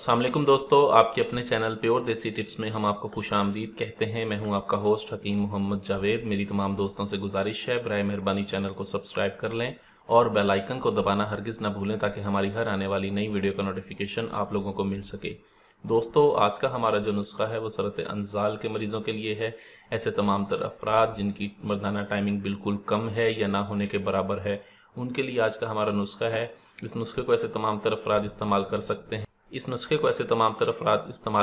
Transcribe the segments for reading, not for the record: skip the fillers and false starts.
अस्सलाम वालेकुम दोस्तों, आपके अपने चैनल प्योर देसी टिप्स में हम आपको खुशामदीद कहते हैं। मैं हूं आपका होस्ट हकीम मोहम्मद जावेद। मेरी तमाम दोस्तों से गुजारिश है, बराए मेहरबानी चैनल को सब्सक्राइब कर लें और बेल आइकन को दबाना हरगिज़ ना भूलें ताकि हमारी हर आने वाली नई वीडियो का नोटिफिकेशन आप लोगों को मिल सके। दोस्तों, आज का हमारा जो नुस्खा है वो सरत अंजाल के मरीज़ों के लिए है। ऐसे तमाम तर अफराद जिनकी मर्दाना टाइमिंग बिल्कुल कम है या ना होने के बराबर है, उनके लिए आज का हमारा नुस्खा है। इस नुस्खे को ऐसे तमाम तर अफराद इस्तेमाल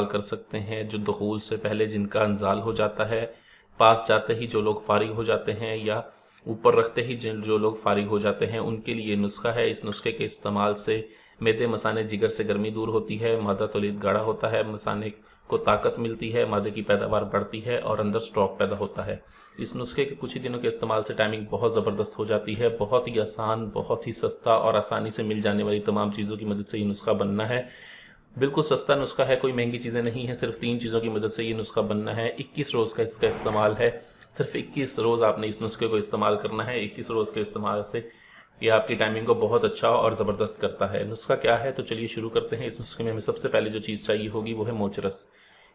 कर सकते हैं जो दुखूल से पहले जिनका अंजाल हो जाता है, पास जाते ही जो लोग फारिग हो जाते हैं या ऊपर रखते ही जो लोग फारिग हो जाते हैं, उनके लिए नुस्खा है। इस नुस्खे के इस्तेमाल से मैदे मसाने जिगर से गर्मी दूर होती है, मादा तौलीद गाढ़ा होता है, मसाने को ताकत मिलती है, मादे की पैदावार बढ़ती है और अंदर स्टॉक पैदा होता है। इस नुस्खे के कुछ ही दिनों के इस्तेमाल से टाइमिंग बहुत ज़बरदस्त हो जाती है। बहुत ही आसान, बहुत ही सस्ता और आसानी से मिल जाने वाली तमाम चीज़ों की मदद से ये नुस्खा बनना है। बिल्कुल सस्ता नुस्खा है, कोई महंगी चीज़ें नहीं है। सिर्फ 3 चीज़ों की मदद से ये नुस्खा बनना है। 21 रोज़ का इसका इस्तेमाल है। सिर्फ 21 रोज़ आपने इस नुस्खे को इस्तेमाल करना है। 21 रोज़ के इस्तेमाल से ये आपकी टाइमिंग को बहुत अच्छा और ज़बरदस्त करता है। नुस्खा क्या है, तो चलिए शुरू करते हैं। इस नुस्खे में हमें सबसे पहले जो चीज़ चाहिए होगी वो है मोचरस।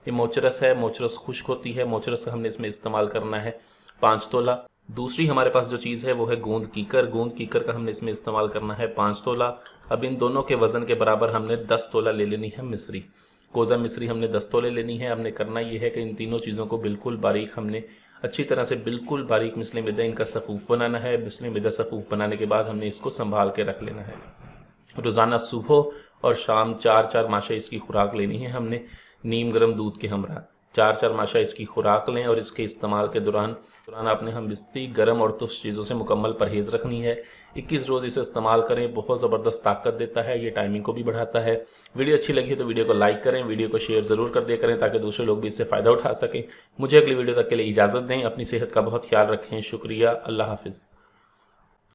ये मोचरस है, मोचरस खुश्क होती है। मोचरस का हमने इसमें इस्तेमाल करना है 5 तोला। दूसरी हमारे पास जो चीज़ है वो है गोंद कीकर। गोंद कीकर का हमने इसमें इस्तेमाल करना है 5 तोला। अब इन दोनों के वज़न के बराबर हमने 10 तोला ले लेनी है मिस्री। कोज़ा मिस्री हमने 10 तोले लेनी है। हमने करना ये है कि इन तीनों चीज़ों को बिल्कुल बारीक, हमने अच्छी तरह से बिल्कुल बारीक मिसले मैदा इनका सफ़ूफ़ बनाना है। मिसले मैदा सफ़ूफ़ बनाने के बाद हमने इसको संभाल के रख लेना है। रोज़ाना सुबह और शाम 4-4 माशा इसकी खुराक लेनी है हमने, नीम गर्म दूध के हमरा 4-4 माशा इसकी खुराक लें। और इसके इस्तेमाल के दौरान आपने हम बिस्तरी गर्म और तुष्ट चीज़ों से मुकम्मल परहेज़ रखनी है। 21 रोज़ इसे इस्तेमाल करें, बहुत ज़बरदस्त ताकत देता है, ये टाइमिंग को भी बढ़ाता है। वीडियो अच्छी लगी तो वीडियो को लाइक करें, वीडियो को शेयर ज़रूर कर दिया करें ताकि दूसरे लोग भी इससे फ़ायदा उठा सकें। मुझे अगली वीडियो तक के लिए इजाज़त दें। अपनी सेहत का बहुत ख्याल रखें। शुक्रिया। अल्लाह हाफ़िज़।